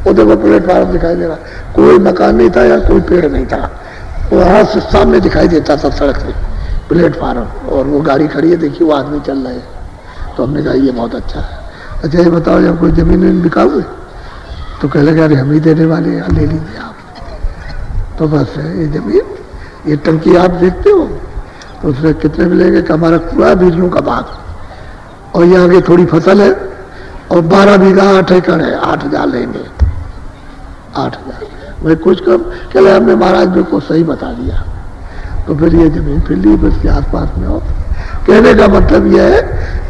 वो देखो प्लेटफार्म दिखाई दे रहा, कोई मकान नहीं था या कोई पेड़ नहीं था, वहां से सामने दिखाई देता था सड़क से प्लेटफार्म, और वो गाड़ी खड़ी है, देखिए वो आदमी चल रहे हैं। तो हमने कहा ये बहुत अच्छा है। अच्छा ये बताओ जब कोई जमीन बिकाऊ है? तो कह लगा अरे हम ही देने वाले हैं, ले लीजिए आप। तो बस ये जमीन, ये टंकी आप देखते हो, तो उसमें कितने मिलेंगे कि हमारा पूरा बिजलियों का बाग, और ये आगे थोड़ी फसल है, और 12 बीघा 8 एकड़ है, 8,000 लेंगे, 8,000। मैं कुछ कम कहले हमने महाराज मेरे को सही बता दिया। तो फिर ये जमीन फिर ली बस के आसपास में। हो कहने का मतलब यह है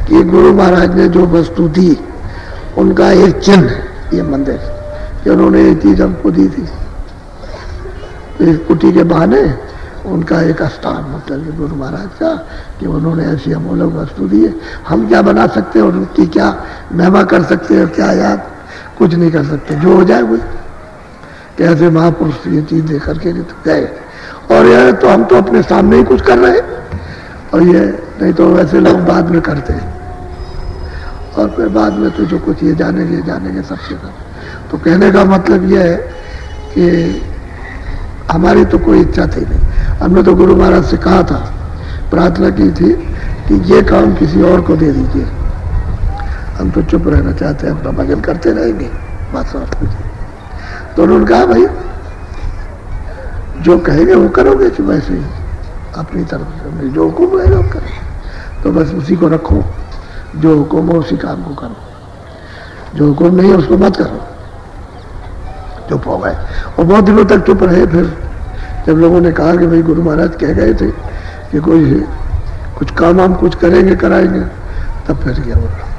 कि गुरु महाराज ने जो वस्तु दी उनका एक चिन्ह है ये मंदिर, कि उन्होंने ये चीज हमको दी थी। तो इस कुटी के बहाने उनका एक स्थान मतलब गुरु महाराज का, कि उन्होंने ऐसी अमूल्य वस्तु दी है। हम क्या बना सकते हैं और उनकी क्या महिमा कर सकते हैं, क्या याद कुछ नहीं कर सकते, जो हो जाए वो। कैसे महापुरुष ये चीज दे करके नहीं तो गए, और यह तो हम तो अपने सामने ही कुछ कर रहे हैं, और ये नहीं तो वैसे लोग बाद में करते हैं, और फिर बाद में तो जो कुछ ये जानेंगे सबसे सब। तो कहने का मतलब यह है कि हमारी तो कोई इच्छा थी नहीं। हमने तो गुरु महाराज से कहा था, प्रार्थना की थी कि ये काम किसी और को दे दीजिए, हम तो चुप रहना चाहते हैं, अपना भजन करते रहेंगे बस और कुछ। तो उन्होंने कहा भाई जो कहेंगे वो करोगे, कि वैसे ही अपनी तरफ से जो हुक्म रहेगा वो करेंगे, तो बस उसी को रखो, जो हुक्म हो उसी काम को करो, जो हुक्म नहीं है उसको मत करो। चुप हो गए, और बहुत दिनों तक चुप रहे। फिर जब लोगों ने कहा कि भाई गुरु महाराज कह गए थे कि कोई कुछ काम हम कुछ करेंगे कराएंगे, तब फिर क्या बोला।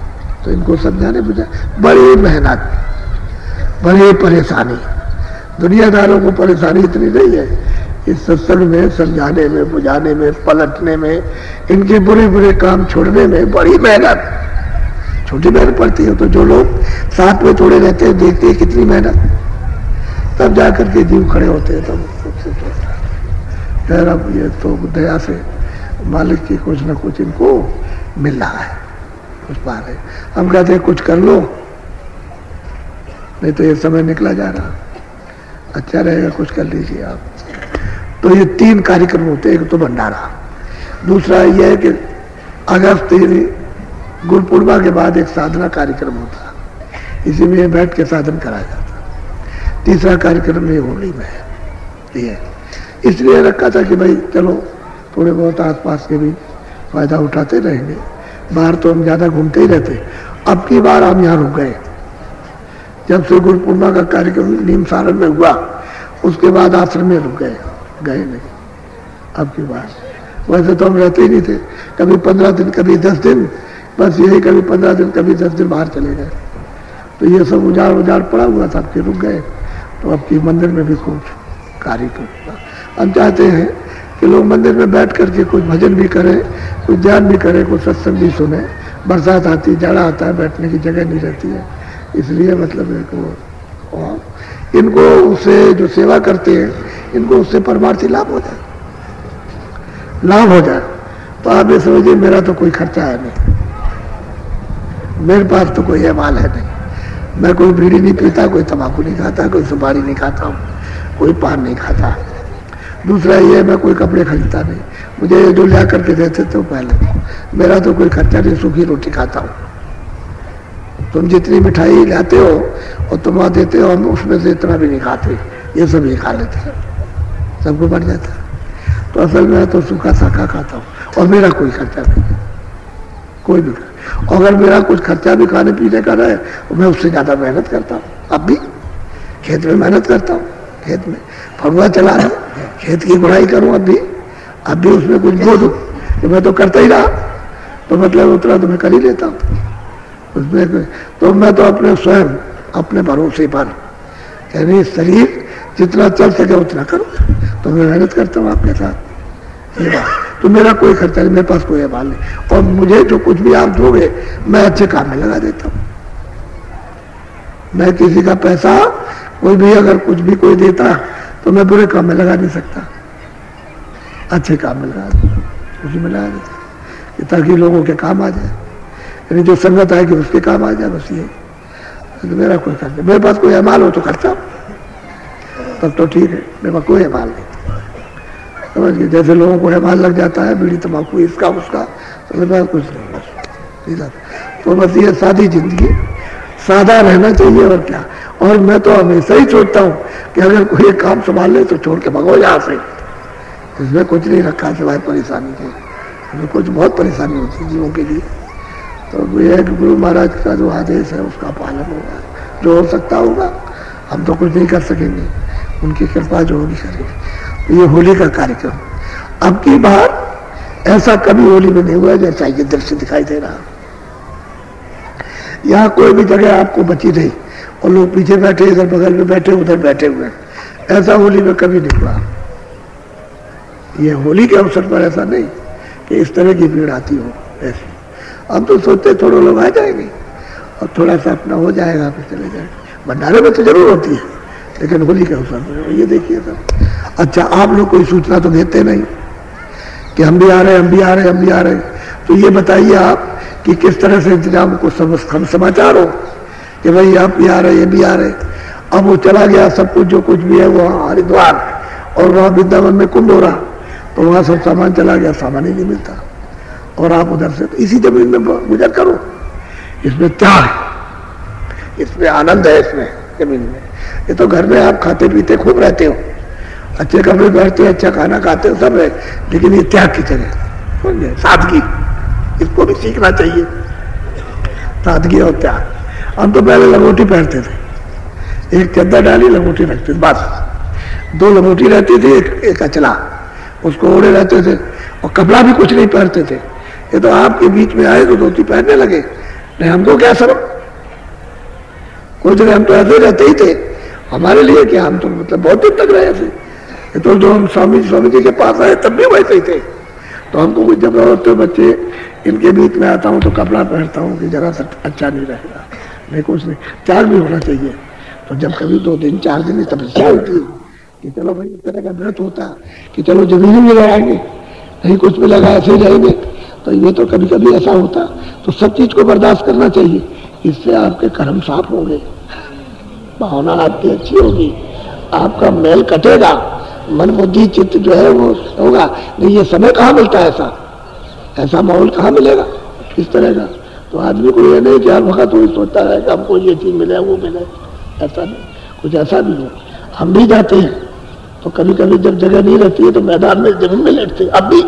तो इनको समझाने बुझा, बड़ी मेहनत, बड़ी परेशानी, दुनियादारों को परेशानी इतनी नहीं है, इस सत्संग में समझाने में, बुझाने में, पलटने में, इनके बुरे बुरे काम छोड़ने में बड़ी मेहनत, छोटी मेहनत पड़ती है। तो जो लोग साथ में छोड़े रहते हैं, देखते हैं कितनी मेहनत, तब जाकर के जीव खड़े होते हैं। तब खैर अब ये तो दया से मालिक की कुछ न कुछ इनको मिल रहा है, कुछ पा रहे। हम कहते हैं कुछ कर लो, नहीं तो ये समय निकला जा रहा, अच्छा रहेगा कुछ कर लीजिए आप। तो ये 3 कार्यक्रम होते हैं, एक तो भंडारा, दूसरा यह है कि अगस्त गुरु पूर्णिमा के बाद एक साधना कार्यक्रम होता, इसी में बैठ के साधन कराया जाता। तीसरा कार्यक्रम ये होली में है, ये इसलिए रखा था कि भाई चलो थोड़े बहुत आसपास के भी फायदा उठाते रहेंगे, बाहर तो हम ज्यादा घूमते ही रहते। अब की बार हम यहाँ रुक गए, जब से गुरु पूर्णिमा का कार्यक्रम नीम सारण में हुआ उसके बाद आश्रम में रुक गए नहीं। अब की बार वैसे तो हम रहते ही नहीं थे, कभी 15 दिन कभी 10 दिन, बस यही कभी 15 दिन कभी 10 दिन बाहर चले गए। तो ये सब उजाड़ पड़ा हुआ था, फिर रुक गए। तो अब की मंदिर में भी कुछ कार्यक्रम हम चाहते हैं कि लोग मंदिर में बैठ करके कुछ भजन भी करें, कुछ ध्यान भी करें, कुछ सत्संग भी सुने। बरसात आती, जाड़ा आता है, बैठने की जगह नहीं रहती है, इसलिए मतलब है कि इनको उससे जो सेवा करते हैं इनको उससे परमार्थी लाभ हो जाए। तो आप ये समझिए मेरा तो कोई खर्चा है नहीं, मेरे पास तो कोई माल है नहीं, मैं कोई बीड़ी नहीं पीता, कोई तंबाकू नहीं खाता, कोई सुपारी नहीं खाता हूँ, कोई पान नहीं खाता। दूसरा ये मैं कोई कपड़े खरीदता नहीं, मुझे ये जो लिया करके देते थे पहले, मेरा तो कोई खर्चा नहीं, सूखी रोटी खाता हूँ। तुम जितनी मिठाई लाते हो और तुम वहाँ देते हो, हम उसमें से इतना भी नहीं खाते, ये सब ही खा लेते हैं, सबको बढ़ जाता है। तो असल में तो सूखा साखा खाता हूँ, और मेरा कोई खर्चा नहीं है, कोई भी। अगर मेरा कुछ खर्चा भी खाने पीने का रहे तो मैं उससे ज्यादा मेहनत करता हूँ। अब भी खेत में मेहनत करता हूँ, खेत में फरुआ चला रहा, खेत की गुड़ाई करूँ, अब भी उसमें कुछ बोझ कि मैं तो करता ही रहा, तो मतलब उतना तो मैं कर ही लेता हूँ उसमें। तो मैं तो अपने स्वयं अपने भरोसे पर, यानी शरीर जितना चल सके उतना करूँ, तो मैं मेहनत करता हूँ आपके साथ, ये बात। तो मेरा कोई खर्चा नहीं, मेरे पास कोई माल नहीं, और मुझे जो कुछ भी आप दोगे मैं अच्छे काम में लगा देता हूँ। मैं किसी का पैसा कोई भी अगर कुछ भी कोई देता तो मैं बुरे काम में लगा नहीं सकता, अच्छे काम में लगा देता, उसी में लगा देता, ताकि लोगों के काम आ जाए, यानी जो संगत आएगी उसके काम आ जाए, बस ये तो मेरा कोई खर्च नहीं, मेरे पास कोई अमाल हो तो खर्चा, तब तो ठीक है, मेरे पास कोई अमाल नहीं। समझ गए? जैसे लोगों को अमाल लग जाता है बीड़ी तम्बाकू इसका उसका, तो मेरे पास कुछ नहीं बस। तो बस ये सादी जिंदगी, सादा रहना चाहिए और क्या। और मैं तो हमेशा ही सोचता हूँ कि अगर कोई एक काम संभाल ले तो छोड़ के भगो यहाँ से, इसमें कुछ नहीं रखा सिवाय परेशानी के, इसमें कुछ बहुत परेशानी होती है जीवों के लिए। तो ये गुरु महाराज का जो आदेश है उसका पालन होगा, जो हो सकता होगा। हम तो कुछ नहीं कर सकेंगे, उनकी कृपा जो होगी करेंगे। तो ये होली का कार्यक्रम अब की बार ऐसा कभी होली में नहीं हुआ जैसा ये दृश्य दिखाई दे रहा। यहाँ कोई भी जगह आपको बची नहीं और लोग पीछे बैठे, इधर बगल में बैठे, उधर बैठे हुए, ऐसा होली में कभी नहीं हुआ। ये होली के अवसर पर ऐसा नहीं कि इस तरह की भीड़ आती हो ऐसी। हम तो सोचते थोड़े लोग आ जाएंगे और थोड़ा सा अपना हो जाएगा, फिर चले जाएंगे। भंडारे में तो जरूर होती है, लेकिन होली के अवसर पर ये देखिए सब। अच्छा, आप लोग कोई सूचना तो देते नहीं कि हम भी आ रहे, हम भी आ रहे, हम भी आ रहे। तो ये बताइए आप कि किस तरह से इंतजाम को हम समाचार हो कि भाई आप भी आ रहे, ये भी आ रहे। अब वो चला गया सब कुछ, जो कुछ भी है वहाँ हरिद्वार, और वहाँ वृंदावन में कुंभ हो रहा, तो वहाँ सब सामान चला गया, सामान ही नहीं मिलता। और आप उधर से तो इसी जमीन में गुजर करो, इसमें त्याग, इसमें आनंद है, इसमें जमीन में। ये तो घर में आप खाते पीते खूब रहते हो, अच्छे कपड़े पहनते, अच्छा खाना खाते हो, सब है, लेकिन ये त्याग की जगह, समझे? सादगी, इसको भी सीखना चाहिए, सादगी और त्याग। हम तो पहले लंगोटी पहनते थे, एक चद्दर डाली लंगोटी रखते थे, बस 2 लंगोटी रहती थी, एक अचला, उसको ओढ़े रहते थे, और कपड़ा भी कुछ नहीं पहनते थे। ये तो आपके बीच में आए तो धोती पहनने लगे, नहीं हमको क्या शर्म, कुछ नहीं, हम तो ऐसे रहते ही थे। हमारे लिए क्या, हम तो मतलब बहुत दिन तक रहे थे। ये तो जो हम स्वामी जी के पास आए तब भी वैसे ही थे। तो हमको कुछ जब होते बच्चे इनके बीच में आता हूँ तो कपड़ा पहनता हूँ कि जरा सा अच्छा नहीं रहेगा, नहीं कुछ नहीं, त्याग भी होना चाहिए। तो जब कभी 2 दिन 4 दिन तपस्या होती है कि चलो भाई, इस तरह का व्रत होता कि चलो जमीन में लगाएंगे, नहीं कुछ में लगा ऐसे जाएंगे, तो ये तो कभी कभी ऐसा होता। तो सब चीज को बर्दाश्त करना चाहिए, इससे आपके कर्म साफ होंगे, भावना आपकी अच्छी होगी, आपका मेल कटेगा, मन बुद्धि चित्त जो है वो होगा। नहीं ये समय कहाँ मिलता है, ऐसा माहौल कहाँ मिलेगा इस तरह का। तो आदमी को ये नहीं कि हर वक्त वही सोचता है कि हमको ये चीज मिले वो मिले, ऐसा नहीं, कुछ ऐसा भी हो। हम भी जाते हैं तो कभी कभी जब जगह नहीं रहती है तो मैदान में जमीन में लेटते, अभी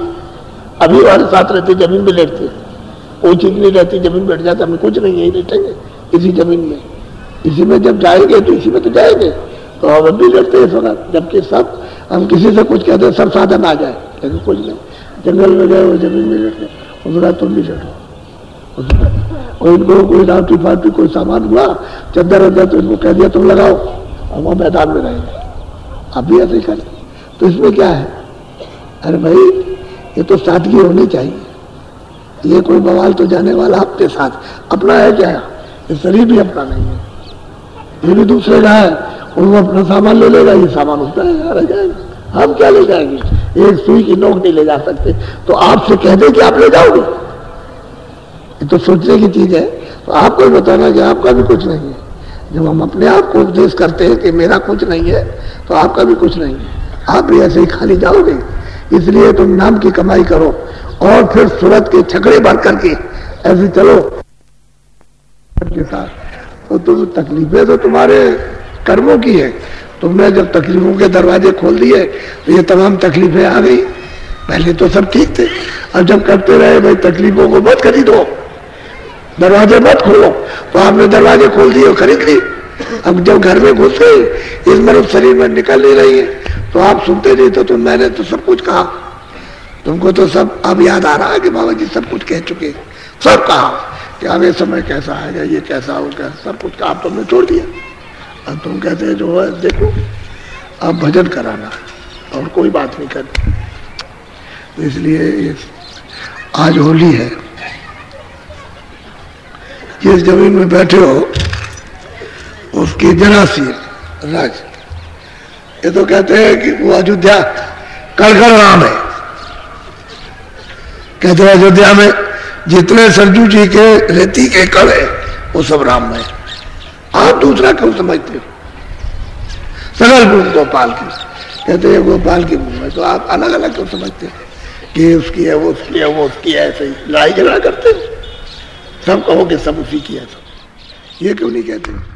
हमारे साथ रहते जमीन में लेटते, कोई चीज नहीं रहती, जमीन बैठ जाते, हमें कुछ नहीं, यही लेटेंगे इसी जमीन में, इसी में जब जाएंगे तो इसी में तो जाएंगे। तो हम भी लेटते हैं इस वक्त, जबकि सब हम किसी से कुछ कहते हैं सब साधन आ जाए, लेकिन कुछ नहीं, जंगल में गए वो जमीन में लेटते, उसका तुम भी लेटो। और इनको कोई रावटी फाटी कोई सामान हुआ, चद्दर वद्दर, तो इनको कह दिया तुम लगाओ, और वहाँ मैदान में रहेंगे। आप भी ऐसे करें तो इसमें क्या है? अरे भाई ये तो सादगी होनी चाहिए, ये कोई बवाल तो जाने वाला आपके साथ अपना है क्या? ये शरीर भी अपना नहीं है, ये भी दूसरे का है, और वो अपना सामान ले लेगा, ये सामान उसका रह जाएगा, हम क्या ले जाएंगे? एक सुई की नोक नहीं ले जा सकते, तो आपसे कह दे कि आप ले जाओगे, ये तो सोचने की चीज है। तो आपको ही बताना कि आपका भी कुछ नहीं है। जब हम अपने आप को उपदेश करते हैं कि मेरा कुछ नहीं है, तो आपका भी कुछ नहीं है, आप भी ऐसे ही खाली जाओगे। इसलिए तुम नाम की कमाई करो और फिर सूरत के छकड़े भर करके ऐसे चलो के साथ। तो तुम तकलीफें तो तुम्हारे कर्मों की है, तुमने जब तकलीफों के दरवाजे खोल दिए तो ये तमाम तकलीफें आ गई। पहले तो सब ठीक थे, अब जब करते रहे भाई तकलीफों को मत खरीदो, दरवाजे मत खोलो, तो आपने दरवाजे खोल दिए और खरीद ली। अब जब घर में घुस गई, इस मनुष्य शरीर में निकल नहीं रही है, तो आप सुनते नहीं तो मैंने तो सब कुछ कहा, तुमको तो सब अब याद आ रहा है कि बाबा जी सब कुछ कह चुके, सब कहा कि आगे समय कैसा आएगा, ये कैसा होगा, सब कुछ कहा, तुमने छोड़ दिया। अब तुम कहते हैं जो है देखो आप भजन कराना और कोई बात नहीं करनी। तो इसलिए आज होली है, जिस जमीन में बैठे हो उसकी जरा सी राज, ये तो कहते हैं कि वो अयोध्या कड़कड़ राम है, कहते हैं अयोध्या में जितने सरजू जी के रेती के कड़ है वो सब राम है। आप दूसरा क्यों समझते हो? सगल भूमि गोपाल की, कहते हैं गोपाल की भूमि है, तो आप अलग अलग क्यों समझते हो कि उसकी है, वो उसकी है, वो उसकी है? ऐसे ही लड़ाई झगड़ा करते हो, सब कहो कि सब उसी की है, तो ये क्यों नहीं कहते?